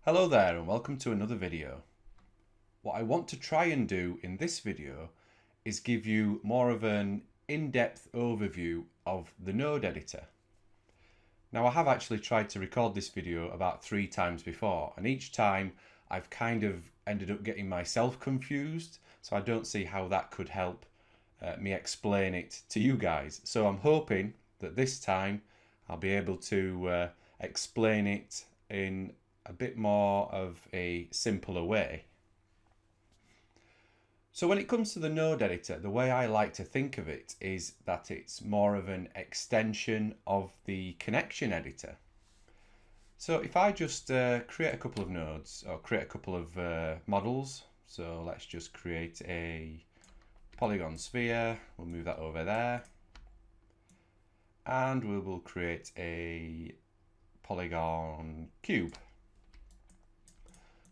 Hello there and welcome to another video. What I want to try and do in this video is give you more of an in-depth overview of the node editor. Now I have actually tried to record this video about 3 times before, and each time I've kind of ended up getting myself confused, so I don't see how that could help me explain it to you guys. So I'm hoping that this time I'll be able to explain it in a bit more of a simpler way. So when it comes to the node editor, the way I like to think of it is that it's more of an extension of the connection editor. So if I just create a couple of nodes or create a couple of models, so let's just create a polygon sphere, we'll move that over there, and we will create a polygon cube.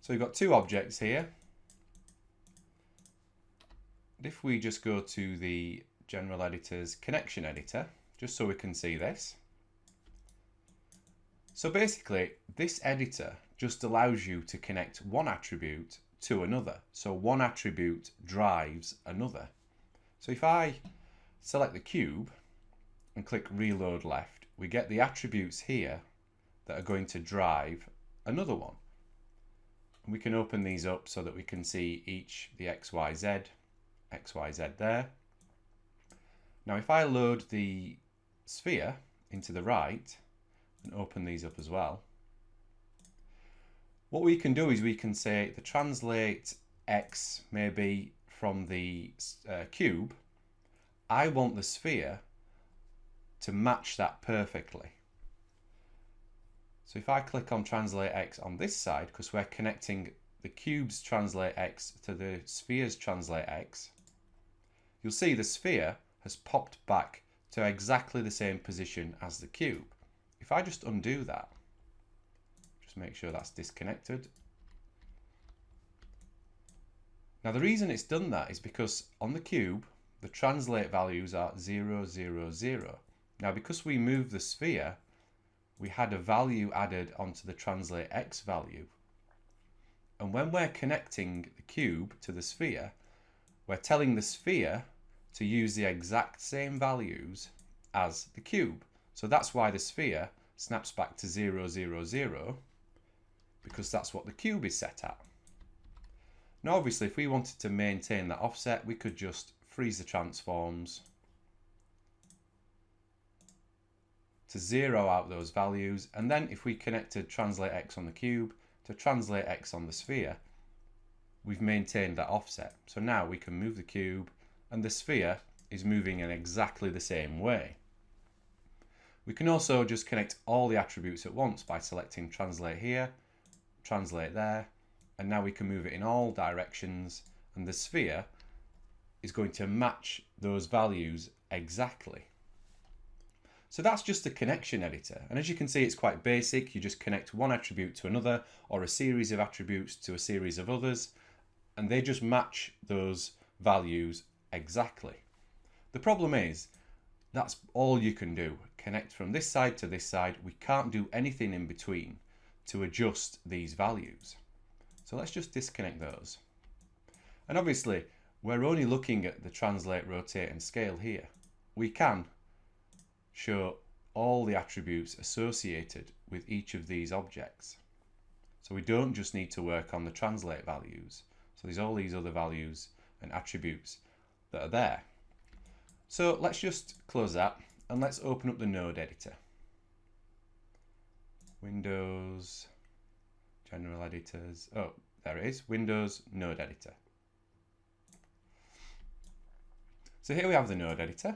So we've got 2 objects here. If we just go to the general editor's connection editor, just so we can see this. So basically, this editor just allows you to connect one attribute to another. So one attribute drives another. So if I select the cube and click reload left, we get the attributes here that are going to drive another one. And we can open these up so that we can see each, the XYZ there. Now if I load the sphere into the right and open these up as well, what we can do is we can say the translate X maybe from the cube. I want the sphere to match that perfectly. So if I click on translate X on this side, because we're connecting the cube's translate X to the sphere's translate X, you'll see the sphere has popped back to exactly the same position as the cube. If I just undo that, just make sure that's disconnected. Now the reason it's done that is because on the cube, the translate values are 0, 0, 0. Now because we moved the sphere, we had a value added onto the translate X value. And when we're connecting the cube to the sphere, we're telling the sphere to use the exact same values as the cube. So that's why the sphere snaps back to 0, 0, 0, because that's what the cube is set at. Now obviously if we wanted to maintain that offset, we could just freeze the transforms to 0 out those values, and then if we connected translate X on the cube to translate X on the sphere, we've maintained that offset. So now we can move the cube and the sphere is moving in exactly the same way. We can also just connect all the attributes at once by selecting translate here, translate there, and now we can move it in all directions, and the sphere is going to match those values exactly. So that's just the connection editor, and as you can see it's quite basic. You just connect one attribute to another or a series of attributes to a series of others, and they just match those values exactly. The problem is that's all you can do. Connect from this side to this side. We can't do anything in between to adjust these values. So let's just disconnect those. And obviously we're only looking at the translate, rotate and scale here. We can show all the attributes associated with each of these objects. So we don't just need to work on the translate values. So there's all these other values and attributes that are there. So let's just close that and let's open up the node editor. Windows, general editors, oh there it is, Windows node editor. So here we have the node editor.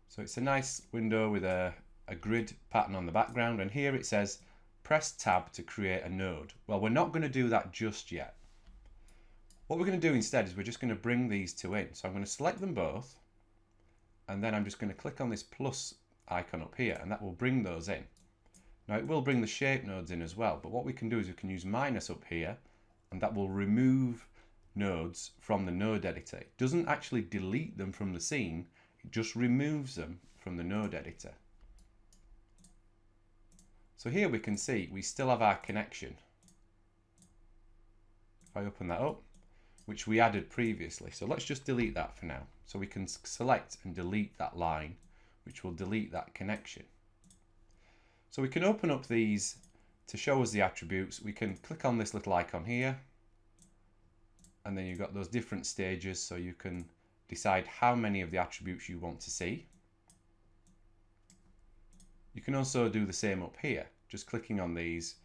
So it's a nice window with a grid pattern on the background, and here it says press tab to create a node. Well, we're not going to do that just yet. What we're going to do instead is we're just going to bring these 2 in. So I'm going to select them both, and then I'm just going to click on this plus icon up here, and that will bring those in. Now it will bring the shape nodes in as well, but what we can do is we can use minus up here, and that will remove nodes from the node editor. It doesn't actually delete them from the scene, it just removes them from the node editor. So here we can see we still have our connection If I open that up, which we added previously. So let's just delete that for now. So we can select and delete that line, which will delete that connection. So we can open up these to show us the attributes. We can click on this little icon here, and then you've got those different stages, so you can decide how many of the attributes you want to see. You can also do the same up here, just clicking on these,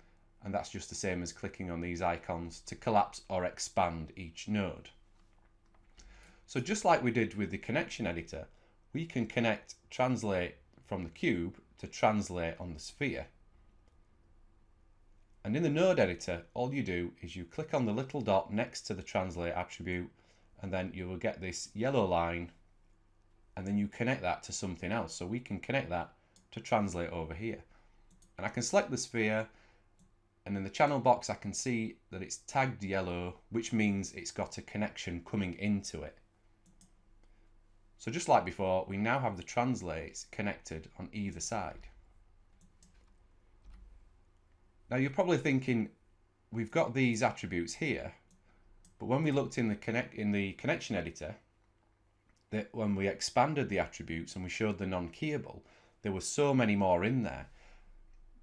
and that's just the same as clicking on these icons to collapse or expand each node. So just like we did with the connection editor, we can connect translate from the cube to translate on the sphere. And in the node editor, all you do is you click on the little dot next to the translate attribute, and then you will get this yellow line, and then you connect that to something else. So we can connect that to translate over here. And I can select the sphere, and in the channel box I can see that it's tagged yellow, which means it's got a connection coming into it. So just like before, we now have the translates connected on either side. Now you're probably thinking, we've got these attributes here, but when we looked in the connection editor, that when we expanded the attributes and we showed the non-keyable, there were so many more in there.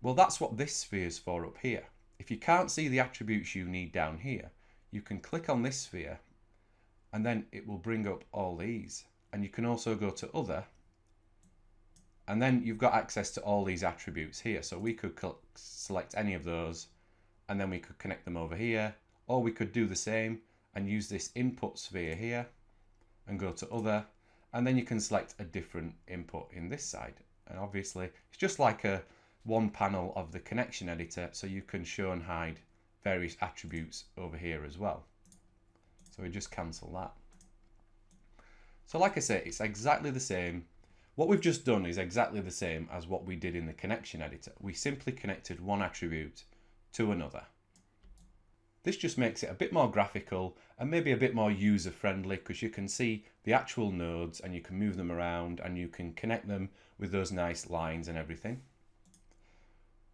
Well, that's what this sphere is for up here. If you can't see the attributes you need down here, you can click on this sphere, and then it will bring up all these. And you can also go to other, and then you've got access to all these attributes here. So we could select any of those, and then we could connect them over here, or we could do the same and use this input sphere here and go to other, and then you can select a different input in this side. And obviously it's just like one panel of the connection editor, so you can show and hide various attributes over here as well. So we just cancel that. So like I say, it's exactly the same. What we've just done is exactly the same as what we did in the connection editor. We simply connected one attribute to another. This just makes it a bit more graphical and maybe a bit more user friendly, because you can see the actual nodes and you can move them around and you can connect them with those nice lines and everything.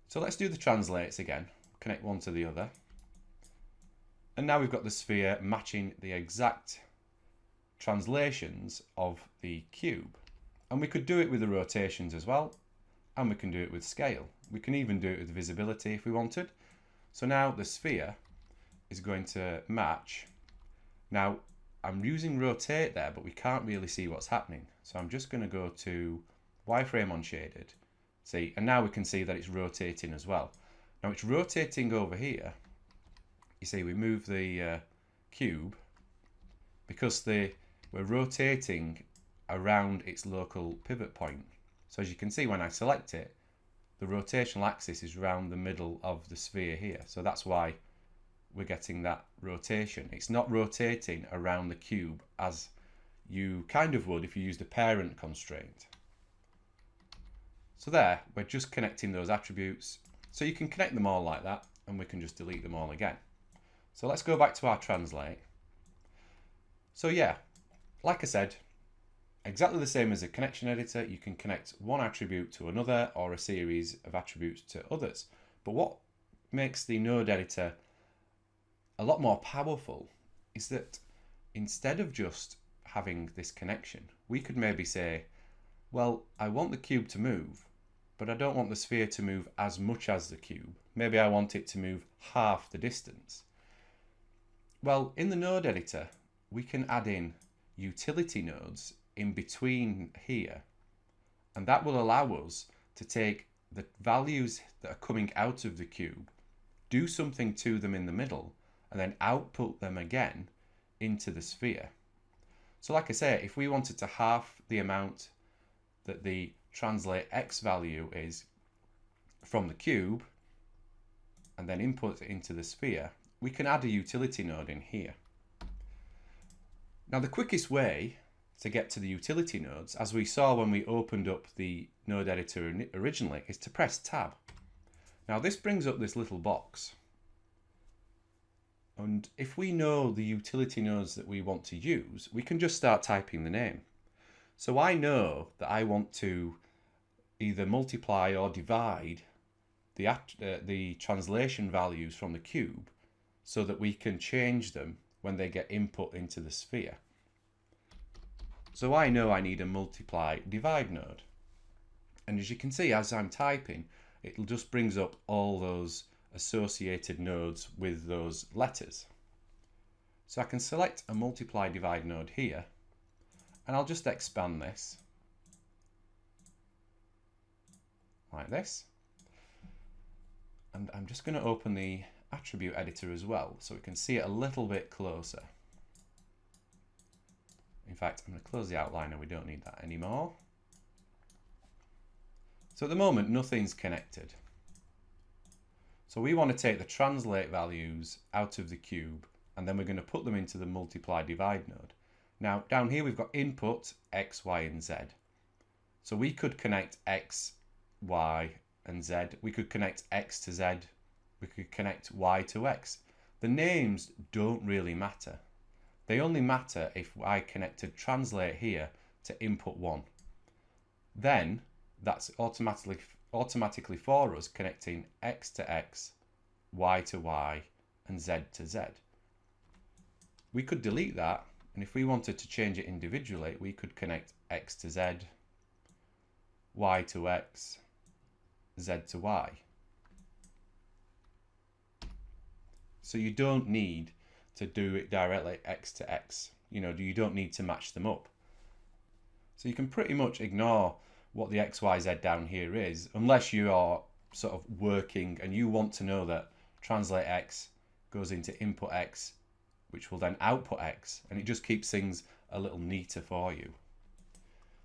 So let's do the translates again, connect one to the other. And now we've got the sphere matching the exact translations of the cube. And we could do it with the rotations as well, and we can do it with scale. We can even do it with visibility if we wanted. So now the sphere is going to match. Now I'm using rotate there, but we can't really see what's happening. So I'm just going to go to wireframe on shaded. See, and now we can see that it's rotating as well. Now it's rotating over here. You see, we move the cube because we're rotating around its local pivot point. So as you can see, when I select it, the rotational axis is around the middle of the sphere here. So that's why we're getting that rotation. It's not rotating around the cube as you kind of would if you used a parent constraint. So there, we're just connecting those attributes. So you can connect them all like that, and we can just delete them all again. So let's go back to our translate. So yeah, like I said, exactly the same as a connection editor. You can connect one attribute to another or a series of attributes to others. But what makes the node editor a lot more powerful is that instead of just having this connection, we could maybe say, well, I want the cube to move, but I don't want the sphere to move as much as the cube. Maybe I want it to move half the distance. Well, in the node editor, we can add in utility nodes in between here, and that will allow us to take the values that are coming out of the cube, do something to them in the middle, and then output them again into the sphere. So like I say, if we wanted to half the amount that the translate x value is from the cube and then input it into the sphere, we can add a utility node in here. Now the quickest way to get to the utility nodes, as we saw when we opened up the node editor originally, is to press tab. Now this brings up this little box, and if we know the utility nodes that we want to use, we can just start typing the name. So I know that I want to either multiply or divide the translation values from the cube so that we can change them when they get input into the sphere. So I know I need a multiply divide node. And as you can see, as I'm typing, it just brings up all those associated nodes with those letters. So I can select a multiply divide node here, and I'll just expand this like this. And I'm just going to open the attribute editor as well, so we can see it a little bit closer. In fact, I'm going to close the outliner, we don't need that anymore. So at the moment, nothing's connected. So we want to take the translate values out of the cube, and then we're going to put them into the multiply divide node. Now, down here we've got input X, Y, and Z. So we could connect X, Y, and Z. We could connect X to Z. We could connect Y to X. The names don't really matter. They only matter if I connected translate here to input 1. Then that's automatically for us connecting X to X, Y to Y, and Z to Z. We could delete that, and if we wanted to change it individually, we could connect X to Z, Y to X, Z to Y. So you don't need to do it directly X to X. You don't need to match them up. So you can pretty much ignore what the XYZ down here is, unless you are sort of working and you want to know that translate X goes into input X, which will then output X, and it just keeps things a little neater for you.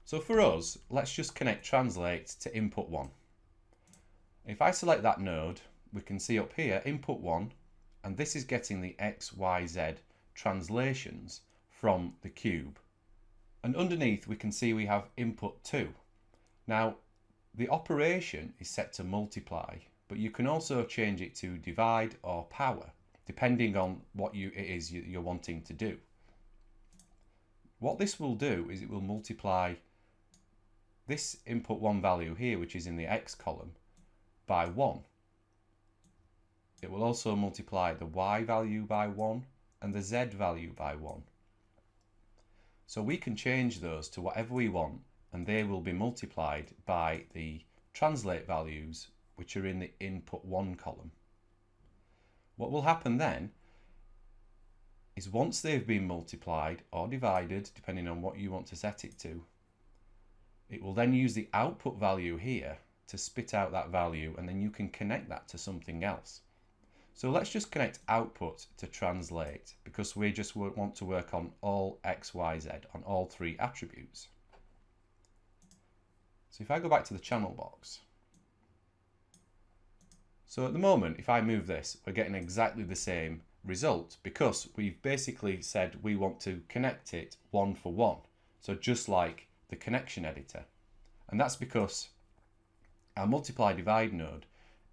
So for us, let's just connect translate to input 1. If I select that node, we can see up here input 1, and this is getting the X, Y, Z translations from the cube. And underneath we can see we have input 2. Now, the operation is set to multiply, but you can also change it to divide or power, depending on what it is you're wanting to do. What this will do is it will multiply this input 1 value here, which is in the X column, by 1. It will also multiply the Y value by 1 and the Z value by 1. So we can change those to whatever we want, and they will be multiplied by the translate values, which are in the input 1 column. What will happen then is once they've been multiplied or divided, depending on what you want to set it to, it will then use the output value here to spit out that value, and then you can connect that to something else. So let's just connect output to translate, because we just want to work on all X, Y, Z, on all 3 attributes. So if I go back to the channel box, so at the moment, if I move this, we're getting exactly the same result, because we've basically said we want to connect it 1 for 1. So just like the connection editor. And that's because our multiply divide node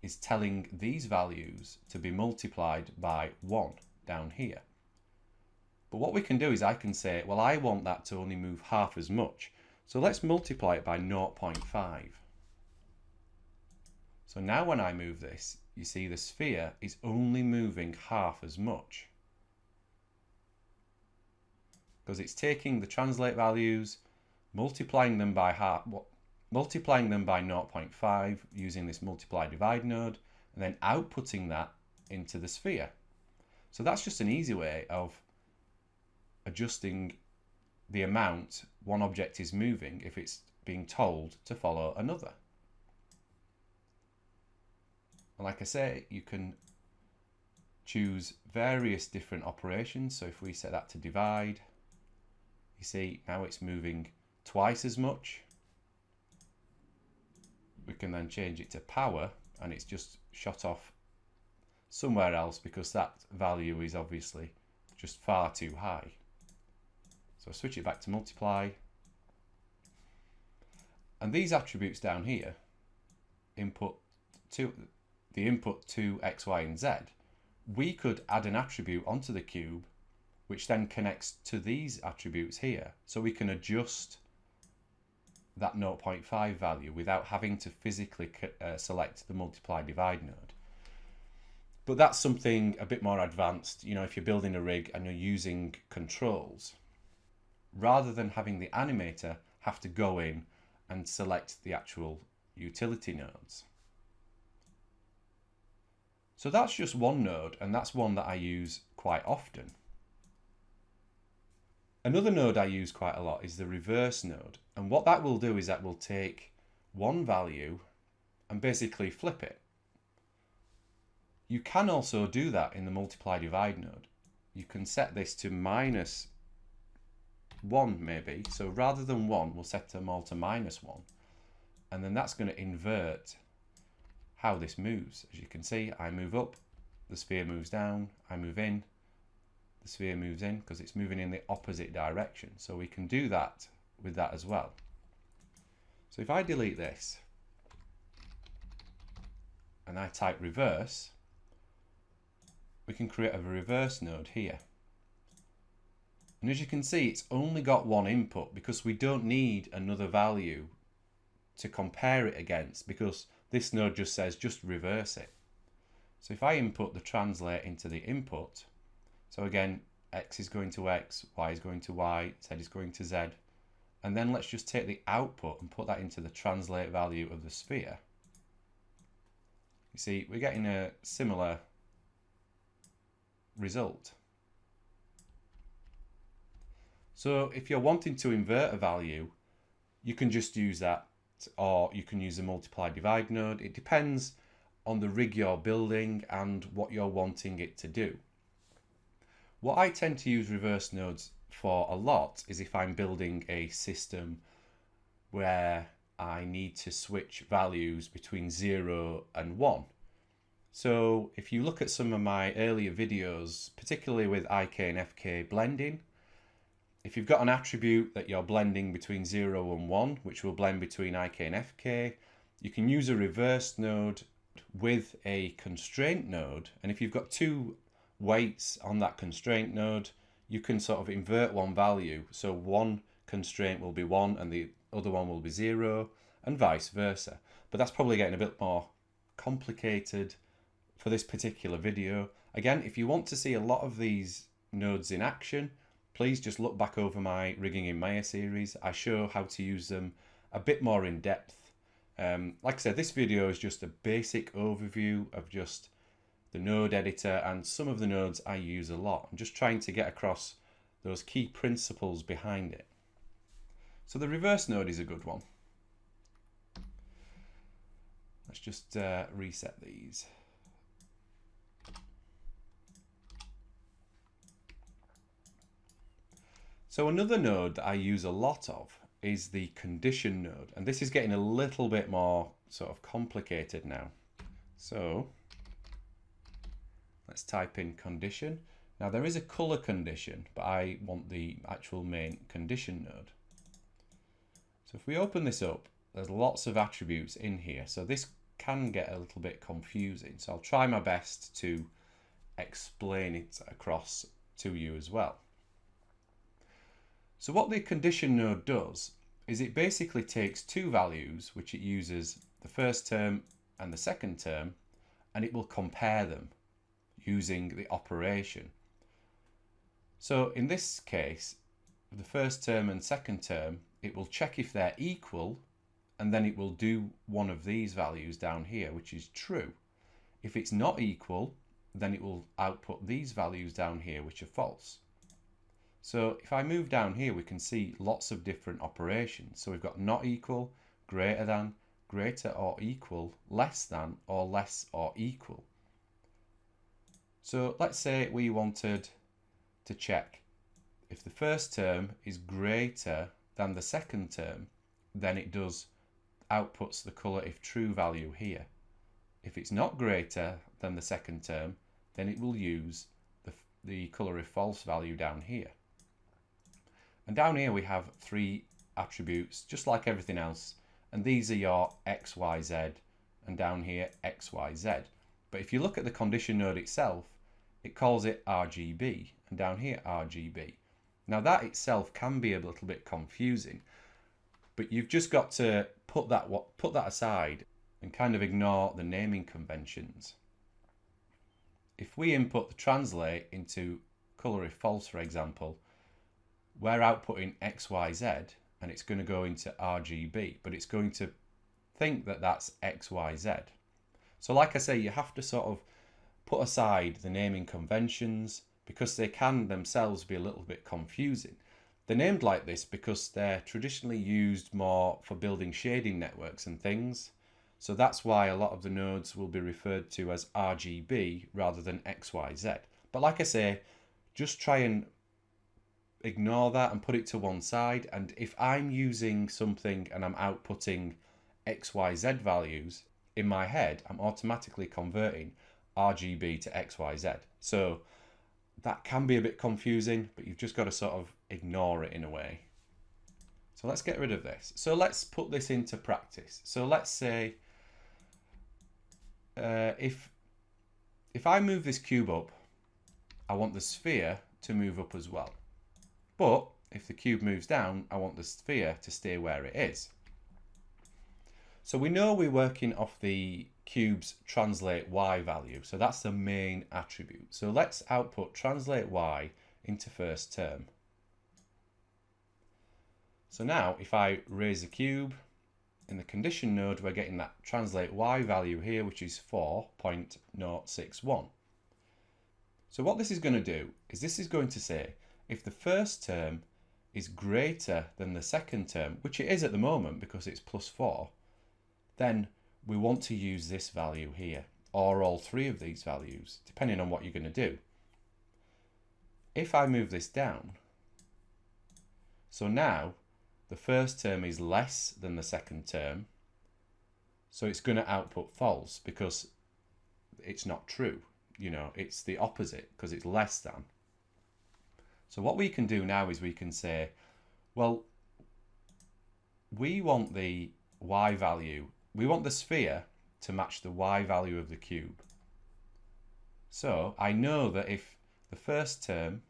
is telling these values to be multiplied by 1 down here. But what we can do is I can say, well, I want that to only move half as much. So let's multiply it by 0.5. So now when I move this, you see the sphere is only moving half as much, because it's taking the translate values, multiplying them by 0.5 using this multiply divide node, and then outputting that into the sphere. So that's just an easy way of adjusting the amount one object is moving if it's being told to follow another. And like I say, you can choose various different operations. So if we set that to divide, you see now it's moving twice as much. We can then change it to power, and it's just shot off somewhere else because that value is obviously just far too high. So switch it back to multiply. And these attributes down here, the input to X, Y, and Z, we could add an attribute onto the cube, which then connects to these attributes here. So we can adjust that 0.5 value without having to physically select the multiply divide node. But that's something a bit more advanced, you know, if you're building a rig and you're using controls, rather than having the animator have to go in and select the actual utility nodes. So that's just one node, and that's one that I use quite often. Another node I use quite a lot is the reverse node. And what that will do is that will take one value and basically flip it. You can also do that in the multiply divide node. You can set this to -1 maybe. So rather than 1, we'll set them all to -1. And then that's going to invert how this moves. As you can see, I move up, the sphere moves down, I move in, the sphere moves in, because it's moving in the opposite direction. So we can do that with that as well. So if I delete this and I type reverse, we can create a reverse node here. And as you can see, it's only got one input because we don't need another value to compare it against, because this node just says just reverse it. So if I input the translate into the input, so again, X is going to X, Y is going to Y, Z is going to Z, and then let's just take the output and put that into the translate value of the sphere. You see, we're getting a similar result. So if you're wanting to invert a value, you can just use that, or you can use the multiply divide node. It depends on the rig you're building and what you're wanting it to do. What I tend to use reverse nodes for a lot is if I'm building a system where I need to switch values between 0 and 1. So if you look at some of my earlier videos, particularly with IK and FK blending, if you've got an attribute that you're blending between 0 and 1, which will blend between IK and FK, you can use a reverse node with a constraint node. And if you've got two weights on that constraint node, you can sort of invert one value. So one constraint will be 1 and the other one will be 0, and vice versa. But that's probably getting a bit more complicated for this particular video. Again, if you want to see a lot of these nodes in action, please just look back over my Rigging in Maya series. I show how to use them a bit more in depth. Like I said, this video is just a basic overview of just the node editor and some of the nodes I use a lot. I'm just trying to get across those key principles behind it. So the reverse node is a good one. Let's just reset these. So another node that I use a lot of is the condition node, and this is getting a little bit more sort of complicated now. So let's type in condition. Now there is a color condition, but I want the actual main condition node. So if we open this up, there's lots of attributes in here, so this can get a little bit confusing. So I'll try my best to explain it across to you as well. So what the condition node does is it basically takes two values, which it uses the first term and the second term, and it will compare them using the operation. So in this case, the first term and second term, it will check if they're equal, and then it will do one of these values down here, which is true. If it's not equal, then it will output these values down here, which are false. So if I move down here, we can see lots of different operations. So we've got not equal, greater than, greater or equal, less than, or less or equal. So let's say we wanted to check if the first term is greater than the second term, then it does outputs the color if true value here. If it's not greater than the second term, then it will use the color if false value down here. And down here we have three attributes, just like everything else. And these are your X, Y, Z, and down here X, Y, Z. But if you look at the condition node itself, it calls it RGB, and down here RGB. Now that itself can be a little bit confusing, but you've just got to put that aside and kind of ignore the naming conventions. if we input the translate into color if false, for example, we're outputting X, Y, Z, and it's going to go into RGB, but it's going to think that that's X, Y, Z. So like I say, you have to sort of put aside the naming conventions because they can themselves be a little bit confusing. They're named like this because they're traditionally used more for building shading networks and things. So that's why a lot of the nodes will be referred to as RGB rather than XYZ. But like I say, just try and ignore that and put it to one side. And if I'm using something and I'm outputting XYZ values, in my head, I'm automatically converting RGB to XYZ. So that can be a bit confusing, but you've just got to sort of ignore it in a way. So let's get rid of this. So let's put this into practice. So let's say if I move this cube up, I want the sphere to move up as well. But if the cube moves down, I want the sphere to stay where it is. So we know we're working off the cube's translate y value. So that's the main attribute. So let's output translate y into first term. So now if I raise the cube, in the condition node, we're getting that translate y value here, which is 4.061. So what this is going to do is this is going to say if the first term is greater than the second term, which it is at the moment because it's +4, then we want to use this value here, or all three of these values, depending on what you're going to do. If I move this down, so now the first term is less than the second term, so it's going to output false because it's not true. You know, it's the opposite because it's less than. So what we can do now is we can say, well, we want the y value, we want the sphere to match the y value of the cube. So I know that if the first term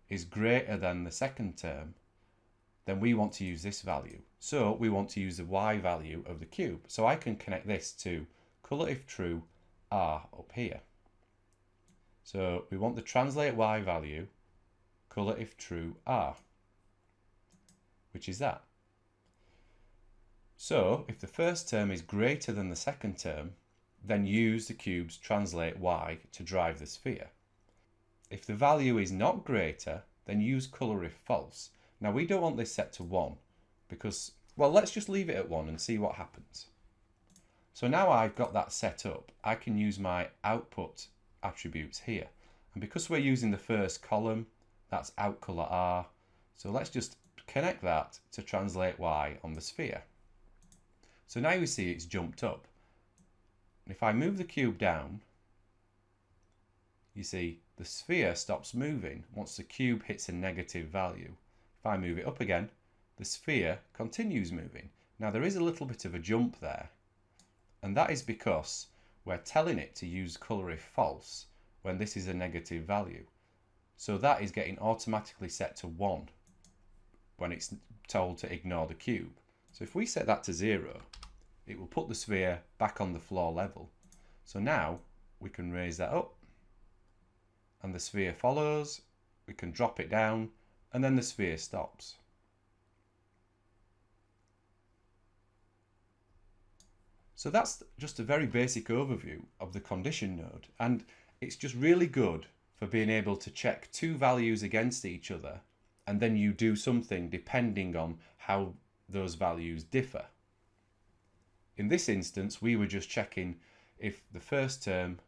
is greater than the second term, then we want to use this value. So we want to use the y value of the cube. So I can connect this to colour if true R up here. So we want the translate y value, colour if true R, which is that. So if the first term is greater than the second term, then use the cube's translate y to drive the sphere. If the value is not greater, then use colour if false. Now we don't want this set to 1 because, well, let's just leave it at 1 and see what happens. So now I've got that set up, I can use my output attributes here. And because we're using the first column, that's out colour R. So let's just connect that to translate y on the sphere. So now you see it's jumped up. And if I move the cube down, you see the sphere stops moving once the cube hits a negative value. If I move it up again, the sphere continues moving. Now there is a little bit of a jump there, and that is because we're telling it to use colour if false when this is a negative value. So that is getting automatically set to 1 when it's told to ignore the cube. So if we set that to 0, it will put the sphere back on the floor level. So now we can raise that up and the sphere follows, we can drop it down, and then the sphere stops. So that's just a very basic overview of the condition node, and it's just really good for being able to check two values against each other, and then you do something depending on how those values differ. In this instance, we were just checking if the first term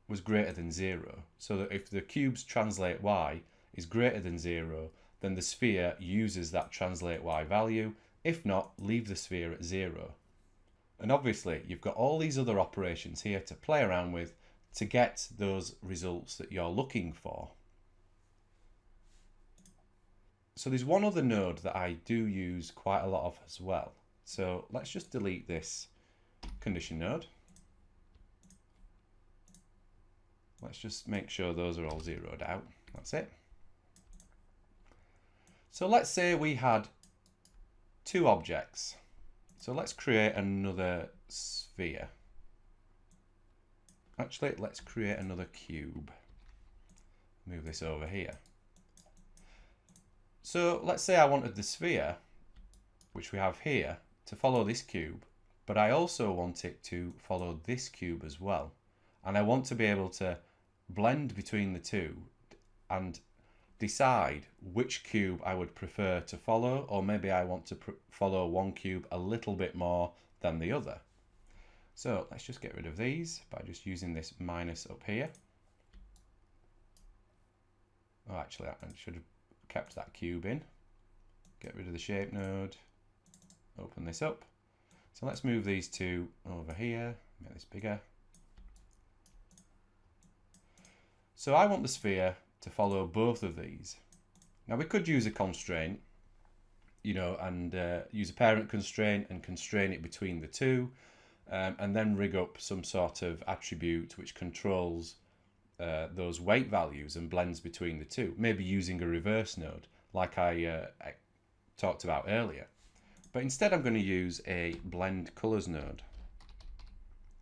was greater than 0. So that if the cube's translate y is greater than 0, then the sphere uses that translate y value. If not, leave the sphere at 0. And obviously, you've got all these other operations here to play around with to get those results that you're looking for. So there's one other node that I do use quite a lot of as well. So let's just delete this condition node. Let's just make sure those are all zeroed out. That's it. So let's say we had two objects. So let's create another sphere. Actually, let's create another cube. Move this over here. So let's say I wanted the sphere, which we have here, to follow this cube, but I also want it to follow this cube as well. And I want to be able to blend between the two and decide which cube I would prefer to follow, or maybe I want to follow one cube a little bit more than the other. So let's just get rid of these by just using this minus up here. Oh, actually, I should have kept that cube in. Get rid of the shape node, open this up. So let's move these two over here, make this bigger. So I want the sphere to follow both of these. Now we could use a constraint, and use a parent constraint and constrain it between the two, and then rig up some sort of attribute which controls those weight values and blends between the two, maybe using a reverse node like I talked about earlier. But instead I'm going to use a blend colors node.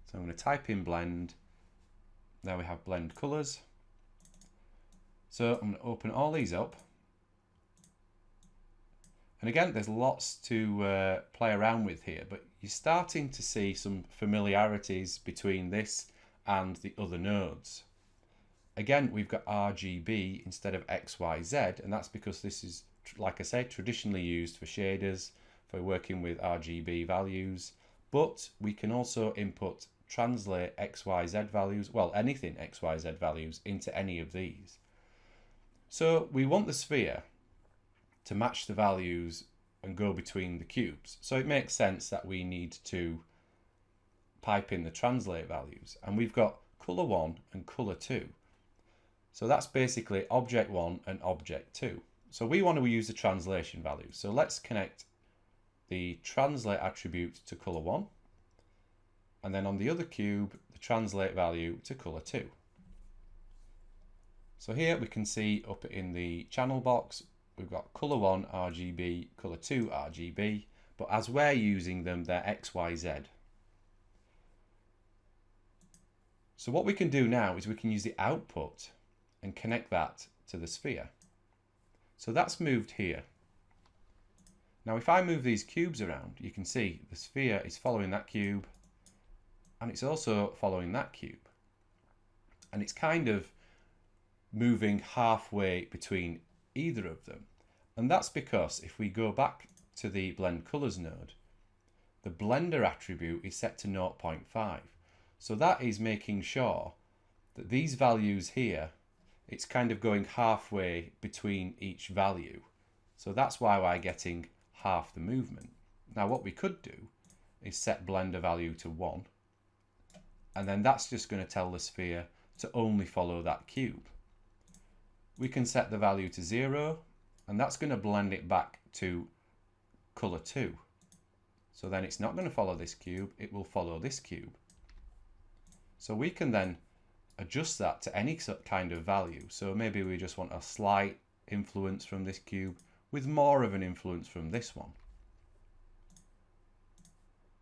So I'm going to type in blend. Now we have blend colors. So I'm going to open all these up. And again, there's lots to play around with here, but you're starting to see some familiarities between this and the other nodes. Again, we've got RGB instead of XYZ, and that's because this is, like I said, traditionally used for shaders, for working with RGB values, but we can also input translate XYZ values, well, anything XYZ values into any of these. So we want the sphere to match the values and go between the cubes. So it makes sense that we need to pipe in the translate values, and we've got color 1 and color 2. So that's basically object 1 and object 2. So we want to use the translation values. So let's connect the translate attribute to color 1, and then on the other cube, the translate value to color 2. So here we can see up in the channel box, we've got color 1 RGB, color 2 RGB, but as we're using them, they're XYZ. So what we can do now is we can use the output and connect that to the sphere. So that's moved here. Now if I move these cubes around, you can see the sphere is following that cube, and it's also following that cube. And it's kind of moving halfway between either of them. And that's because if we go back to the blend colors node, the blender attribute is set to 0.5. So that is making sure that these values here, it's kind of going halfway between each value. So that's why we're getting half the movement. Now what we could do is set blender value to 1, and then that's just going to tell the sphere to only follow that cube. We can set the value to 0, and that's going to blend it back to color 2. So then it's not going to follow this cube, it will follow this cube. So we can then adjust that to any kind of value. So maybe we just want a slight influence from this cube with more of an influence from this one.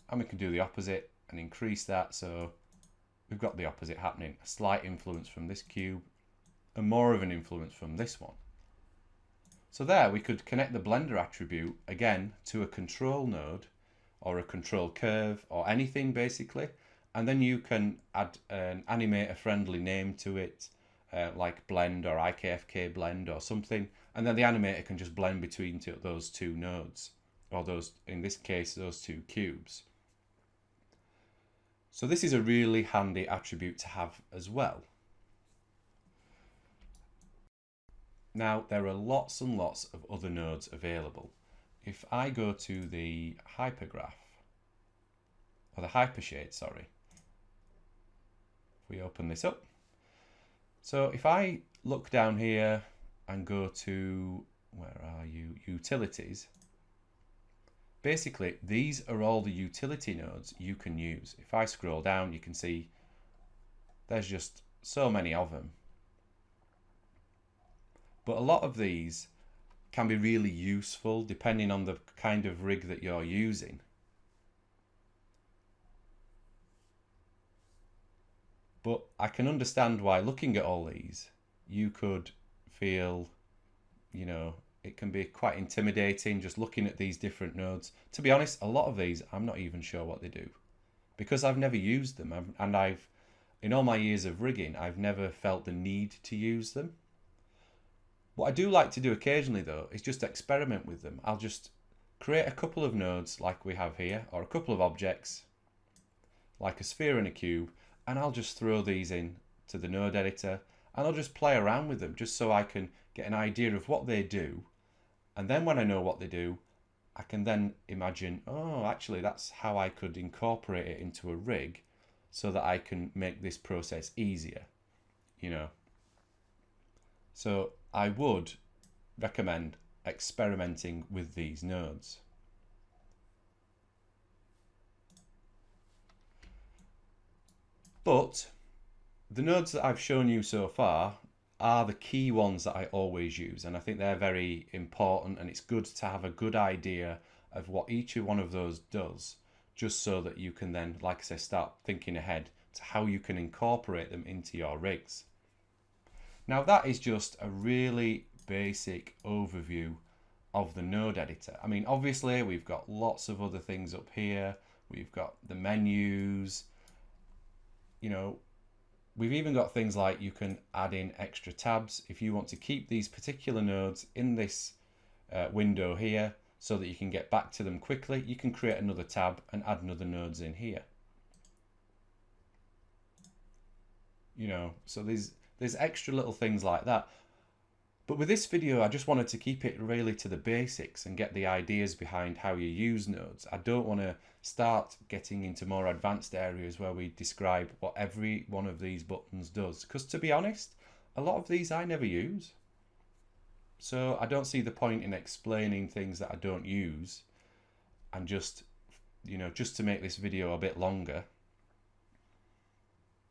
And we can do the opposite and increase that. So we've got the opposite happening, a slight influence from this cube and more of an influence from this one. So there we could connect the blender attribute again to a control node or a control curve or anything basically, and then you can add an animator friendly name to it, like blend or IKFK blend or something, and then the animator can just blend between those two nodes, or those, in this case, those two cubes. So this is a really handy attribute to have as well. Now there are lots and lots of other nodes available. If I go to the hypergraph, or the hypershade, sorry, if we open this up, so if I look down here and go to, where are you, utilities, basically these are all the utility nodes you can use. If I scroll down, you can see there's just so many of them. But a lot of these can be really useful depending on the kind of rig that you're using. But I can understand why, looking at all these, you could feel, it can be quite intimidating just looking at these different nodes. To be honest, a lot of these, I'm not even sure what they do because I've never used them. In all my years of rigging, I've never felt the need to use them. What I do like to do occasionally though is just experiment with them. I'll just create a couple of nodes like we have here, or a couple of objects like a sphere and a cube, and I'll just throw these in to the node editor and I'll just play around with them just so I can get an idea of what they do. And then when I know what they do, I can then imagine, oh, actually that's how I could incorporate it into a rig so that I can make this process easier, So I would recommend experimenting with these nodes. But the nodes that I've shown you so far are the key ones that I always use, and I think they're very important, and it's good to have a good idea of what each one of those does, just so that you can then, like I say, start thinking ahead to how you can incorporate them into your rigs. Now that is just a really basic overview of the node editor. I mean, obviously we've got lots of other things up here. We've got the menus, we've even got things like you can add in extra tabs if you want to keep these particular nodes in this window here so that you can get back to them quickly. You can create another tab and add another nodes in here. So there's extra little things like that. But with this video, I just wanted to keep it really to the basics and get the ideas behind how you use nodes. I don't want to start getting into more advanced areas where we describe what every one of these buttons does. Because to be honest, a lot of these I never use. So I don't see the point in explaining things that I don't use and just to make this video a bit longer.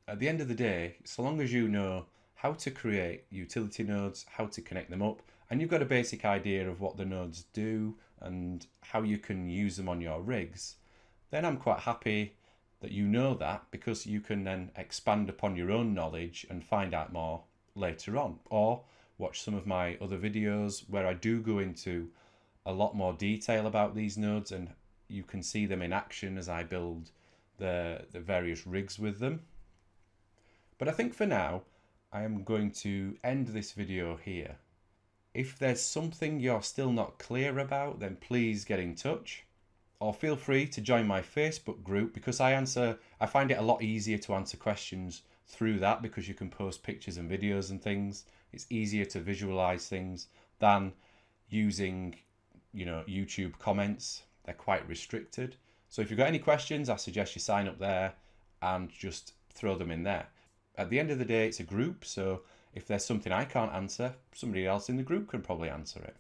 At the end of the day, so long as you know how to create utility nodes, how to connect them up, and you've got a basic idea of what the nodes do and how you can use them on your rigs, then I'm quite happy that you know that, because you can then expand upon your own knowledge and find out more later on, or watch some of my other videos where I do go into a lot more detail about these nodes and you can see them in action as I build the various rigs with them. But I think for now, I am going to end this video here. If there's something you're still not clear about, then please get in touch, or feel free to join my Facebook group, because I find it a lot easier to answer questions through that, because you can post pictures and videos and things. It's easier to visualize things than using, YouTube comments. They're quite restricted. So if you've got any questions, I suggest you sign up there and just throw them in there. At the end of the day, it's a group, so if there's something I can't answer, somebody else in the group can probably answer it.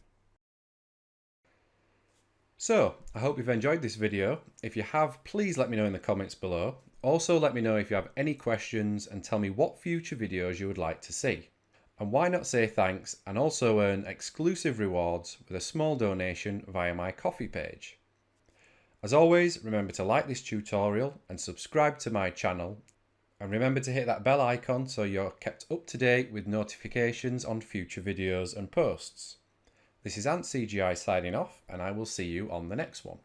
So, I hope you've enjoyed this video. If you have, please let me know in the comments below. Also, let me know if you have any questions and tell me what future videos you would like to see. And why not say thanks and also earn exclusive rewards with a small donation via my Ko-fi page. As always, remember to like this tutorial and subscribe to my channel. And remember to hit that bell icon so you're kept up to date with notifications on future videos and posts. This is antCGi signing off, and I will see you on the next one.